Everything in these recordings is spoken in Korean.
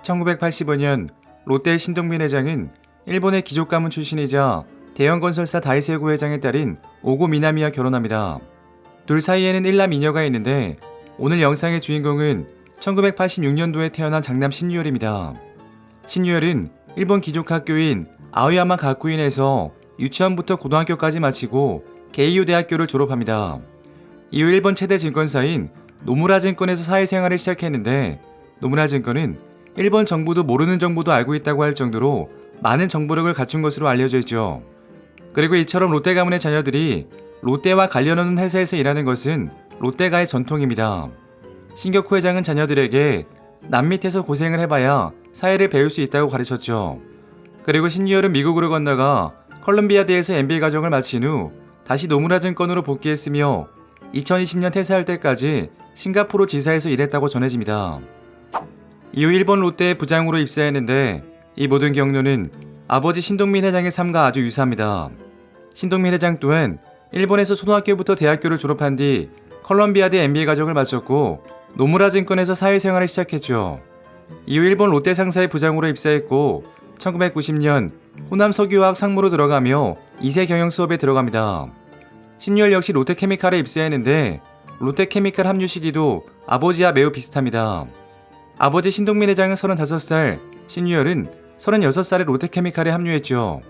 1985년 롯데의 신동빈 회장은 일본의 귀족 가문 출신이자 대형 건설사 다이세구 회장의 딸인 오고 미나미와 결혼합니다. 둘 사이에는 1남 2녀가 있는데 오늘 영상의 주인공은 1986년도에 태어난 장남 신유열입니다. 신유열은 일본 귀족 학교인 아오야마 가쿠인에서 유치원부터 고등학교까지 마치고 게이오 대학교를 졸업합니다. 이후 일본 최대 증권사인 노무라 증권에서 사회생활을 시작했는데 노무라 증권은 일본 정부도 모르는 정보도 알고 있다고 할 정도로 많은 정보력을 갖춘 것으로 알려져 있죠. 그리고 이처럼 롯데 가문의 자녀들이 롯데와 관련 없는 회사에서 일하는 것은 롯데가의 전통입니다. 신격호 회장은 자녀들에게 남 밑에서 고생을 해봐야 사회를 배울 수 있다고 가르쳤죠. 그리고 신유열은 미국으로 건너가 컬럼비아대에서 MBA 과정을 마친 후 다시 노무라 증권으로 복귀했으며 2020년 퇴사할 때까지 싱가포르 지사에서 일했다고 전해집니다. 이후 일본 롯데의 부장으로 입사했는데 이 모든 경로는 아버지 신동민 회장의 삶과 아주 유사합니다. 신동민 회장 또한 일본에서 초등학교부터 대학교를 졸업한 뒤 컬럼비아대 MBA 과정을 마쳤고 노무라 증권에서 사회생활을 시작했죠. 이후 일본 롯데 상사의 부장으로 입사했고 1990년 호남 석유화학 상무로 들어가며 2세 경영 수업에 들어갑니다. 신유열 역시 롯데케미칼에 입사했는데 롯데케미칼 합류 시기도 아버지와 매우 비슷합니다. 아버지 신동민 회장은 35살, 신유열은 36살에 롯데케미칼에 합류했죠.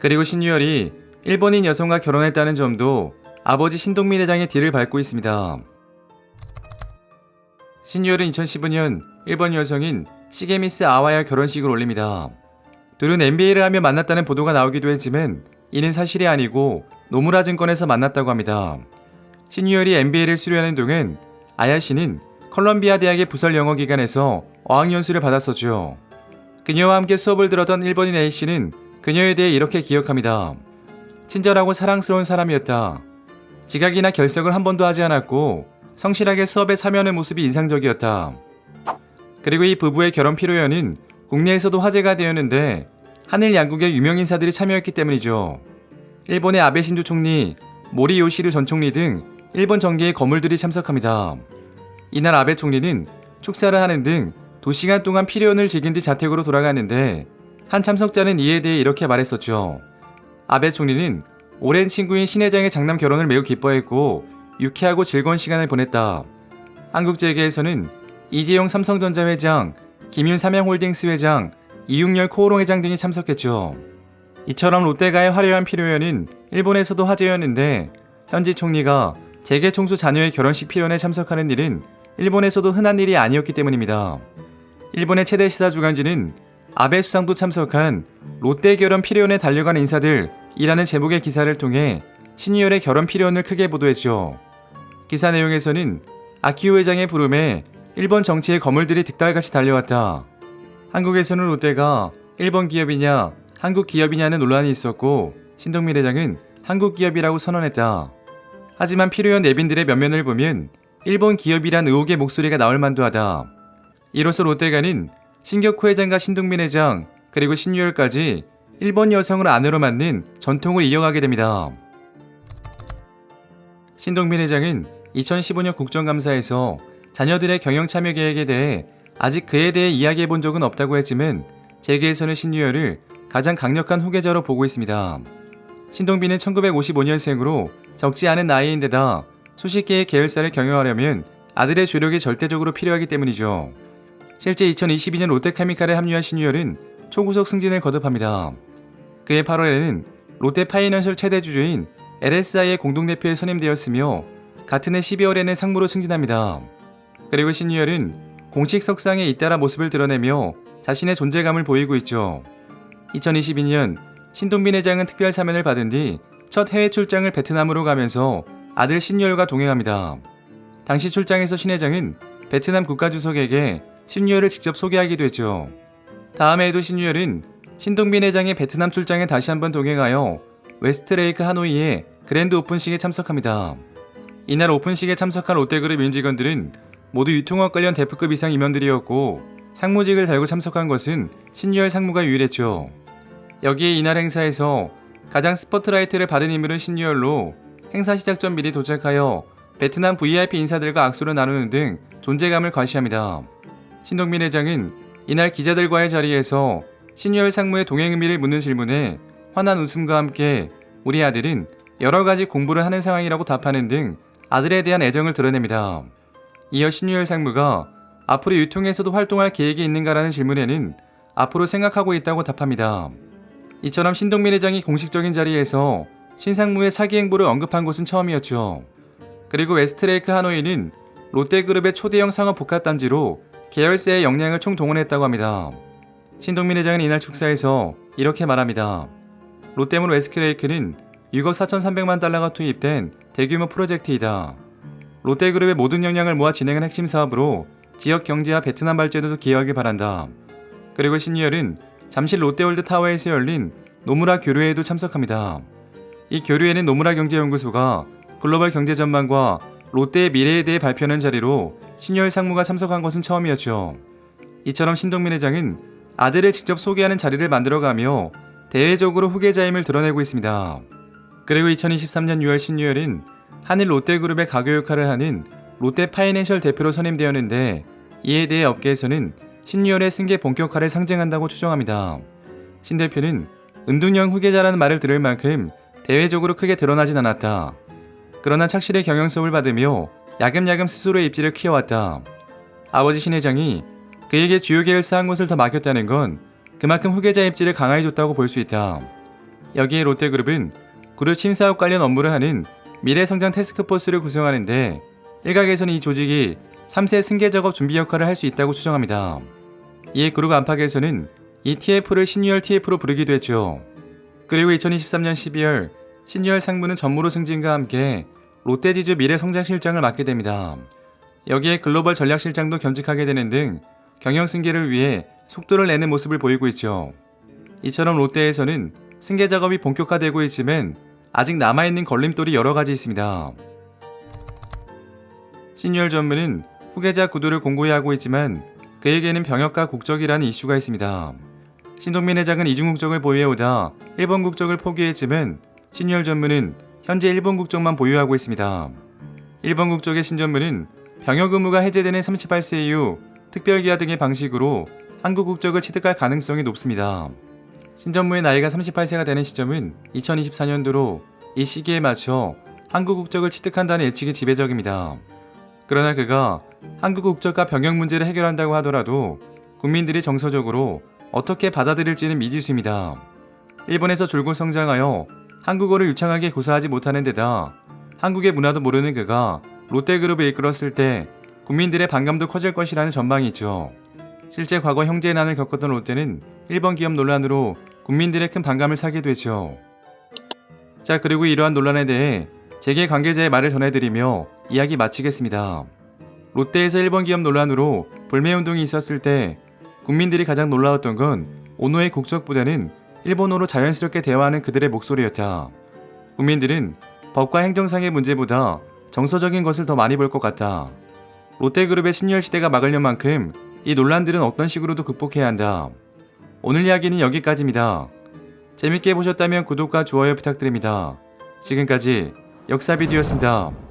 그리고 신유열이 일본인 여성과 결혼했다는 점도 아버지 신동민 회장의 뒤를 밟고 있습니다. 신유열은 2015년 일본 여성인 시게미스 아와야 결혼식을 올립니다. 둘은 MBA를 하며 만났다는 보도가 나오기도 했지만 이는 사실이 아니고 노무라 증권에서 만났다고 합니다. 신유열이 MBA를 수료하는 동안 아야 씨는 컬럼비아 대학의 부설 영어 기관에서 어학연수를 받았었죠. 그녀와 함께 수업을 들었던 일본인 A 씨는 그녀에 대해 이렇게 기억합니다. 친절하고 사랑스러운 사람이었다. 지각이나 결석을 한 번도 하지 않았고 성실하게 수업에 참여하는 모습이 인상적이었다. 그리고 이 부부의 결혼 피로연은 국내에서도 화제가 되었는데 한일 양국의 유명 인사들이 참여했기 때문이죠. 일본의 아베 신조 총리, 모리 요시르 전 총리 등 일본 정계의 거물들이 참석합니다. 이날 아베 총리는 축사를 하는 등 2시간 동안 피로연을 즐긴 뒤 자택으로 돌아갔는데 한 참석자는 이에 대해 이렇게 말했었죠. 아베 총리는 오랜 친구인 신 회장의 장남 결혼을 매우 기뻐했고 유쾌하고 즐거운 시간을 보냈다. 한국 재계에서는 이재용 삼성전자 회장, 김윤 삼양홀딩스 회장, 이육열 코오롱 회장 등이 참석했죠. 이처럼 롯데가의 화려한 피로연은 일본에서도 화제였는데 현지 총리가 재계 총수 자녀의 결혼식 피로연에 참석하는 일은 일본에서도 흔한 일이 아니었기 때문입니다. 일본의 최대 시사 주간지는 아베 수상도 참석한 롯데 결혼 피로연에 달려간 인사들이라는 제목의 기사를 통해 신유열의 결혼 피로연을 크게 보도했죠. 기사 내용에서는 아키오 회장의 부름에 일본 정치의 거물들이 득달같이 달려왔다. 한국에서는 롯데가 일본 기업이냐 한국 기업이냐는 논란이 있었고 신동민 회장은 한국 기업이라고 선언했다. 하지만 피로연 내빈들의 면면을 보면 일본 기업이란 의혹의 목소리가 나올 만도 하다. 이로써 롯데가는 신격호 회장과 신동민 회장 그리고 신유열까지 일본 여성을 아내로 맞는 전통을 이어가게 됩니다. 신동민 회장은 2015년 국정감사에서 자녀들의 경영 참여 계획에 대해 아직 그에 대해 이야기해 본 적은 없다고 했지만 재계에서는 신유열을 가장 강력한 후계자로 보고 있습니다. 신동빈은 1955년생으로 적지 않은 나이인데다 수십 개의 계열사를 경영하려면 아들의 조력이 절대적으로 필요하기 때문이죠. 실제 2022년 롯데케미칼에 합류한 신유열은 초구속 승진을 거듭합니다. 그해 8월에는 롯데파이낸셜 최대 주주인 LSI의 공동대표에 선임되었으며 같은 해 12월에는 상무로 승진합니다. 그리고 신유열은 공식 석상에 잇따라 모습을 드러내며 자신의 존재감을 보이고 있죠. 2022년 신동빈 회장은 특별 사면을 받은 뒤 첫 해외 출장을 베트남으로 가면서 아들 신유열과 동행합니다. 당시 출장에서 신 회장은 베트남 국가주석에게 신유열을 직접 소개하기도 했죠. 다음 해에도 신유열은 신동빈 회장의 베트남 출장에 다시 한번 동행하여 웨스트레이크 하노이의 그랜드 오픈식에 참석합니다. 이날 오픈식에 참석한 롯데그룹 임직원들은 모두 유통업 관련 대표급 이상 임원들이었고 상무직을 달고 참석한 것은 신유열 상무가 유일했죠. 여기에 이날 행사에서 가장 스포트라이트를 받은 인물은 신유열로 행사 시작 전 미리 도착하여 베트남 VIP 인사들과 악수를 나누는 등 존재감을 과시합니다. 신동민 회장은 이날 기자들과의 자리에서 신유열 상무의 동행 의미를 묻는 질문에 환한 웃음과 함께 우리 아들은 여러 가지 공부를 하는 상황이라고 답하는 등 아들에 대한 애정을 드러냅니다. 이어 신유열 상무가 앞으로 유통에서도 활동할 계획이 있는가라는 질문에는 앞으로 생각하고 있다고 답합니다. 이처럼 신동민 회장이 공식적인 자리에서 신상무의 사기 행보를 언급한 것은 처음이었죠. 그리고 웨스트레이크 하노이는 롯데그룹의 초대형 상업 복합단지로 계열사의 역량을 총동원했다고 합니다. 신동민 회장은 이날 축사에서 이렇게 말합니다. 롯데몰 웨스트레이크는 6억 4,300만 달러가 투입된 대규모 프로젝트이다. 롯데그룹의 모든 역량을 모아 진행한 핵심 사업으로 지역 경제와 베트남 발전에도 기여하길 바란다. 그리고 신유열은 잠실 롯데월드 타워에서 열린 노무라 교류회에도 참석합니다. 이 교류회는 노무라 경제연구소가 글로벌 경제 전망과 롯데의 미래에 대해 발표하는 자리로 신유열 상무가 참석한 것은 처음이었죠. 이처럼 신동민 회장은 아들을 직접 소개하는 자리를 만들어가며 대외적으로 후계자임을 드러내고 있습니다. 그리고 2023년 6월 신유열은 한일 롯데그룹의 가교 역할을 하는 롯데파이낸셜 대표로 선임되었는데 이에 대해 업계에서는 신유열의 승계 본격화를 상징한다고 추정합니다. 신 대표는 은둔형 후계자라는 말을 들을 만큼 대외적으로 크게 드러나진 않았다. 그러나 착실히 경영 수업을 받으며 야금야금 스스로의 입지를 키워왔다. 아버지 신 회장이 그에게 주요 계열사 한 곳을 더 맡겼다는 건 그만큼 후계자 입지를 강화해 줬다고 볼 수 있다. 여기에 롯데그룹은 그룹 신사업 관련 업무를 하는 미래성장 태스크포스를 구성하는데 일각에서는 이 조직이 3세 승계 작업 준비 역할을 할 수 있다고 추정합니다. 이에 그룹 안팎에서는 이 TF를 신유열 TF로 부르기도 했죠. 그리고 2023년 12월 신유열 상무는 전무로 승진과 함께 롯데지주 미래성장실장을 맡게 됩니다. 여기에 글로벌 전략실장도 겸직하게 되는 등 경영 승계를 위해 속도를 내는 모습을 보이고 있죠. 이처럼 롯데에서는 승계 작업이 본격화되고 있지만 아직 남아있는 걸림돌이 여러 가지 있습니다. 신유열 전무는 후계자 구도를 공고히 하고 있지만 그에게는 병역과 국적이라는 이슈가 있습니다. 신동민 회장은 이중 국적을 보유해오다 일본 국적을 포기했지만 신유열 전무는 현재 일본 국적만 보유하고 있습니다. 일본 국적의 신 전무는 병역 의무가 해제되는 38세 이후 특별기아 등의 방식으로 한국 국적을 취득할 가능성이 높습니다. 신 전무의 나이가 38세가 되는 시점은 2024년도로 이 시기에 맞춰 한국 국적을 취득한다는 예측이 지배적입니다. 그러나 그가 한국 국적과 병역 문제를 해결한다고 하더라도 국민들이 정서적으로 어떻게 받아들일지는 미지수입니다. 일본에서 줄곧 성장하여 한국어를 유창하게 구사하지 못하는 데다 한국의 문화도 모르는 그가 롯데그룹을 이끌었을 때 국민들의 반감도 커질 것이라는 전망이 있죠. 실제 과거 형제의 난을 겪었던 롯데는 일본 기업 논란으로 국민들의 큰 반감을 사기도 했죠. 자, 그리고 이러한 논란에 대해 재계 관계자의 말을 전해드리며 이야기 마치겠습니다. 롯데에서 일본 기업 논란으로 불매운동이 있었을 때 국민들이 가장 놀라웠던 건 오노의 국적보다는 일본어로 자연스럽게 대화하는 그들의 목소리였다. 국민들은 법과 행정상의 문제보다 정서적인 것을 더 많이 볼 것 같다. 롯데그룹의 신유열 시대가 막으려 만큼 이 논란들은 어떤 식으로도 극복해야 한다. 오늘 이야기는 여기까지입니다. 재밌게 보셨다면 구독과 좋아요 부탁드립니다. 지금까지 역사비디오였습니다.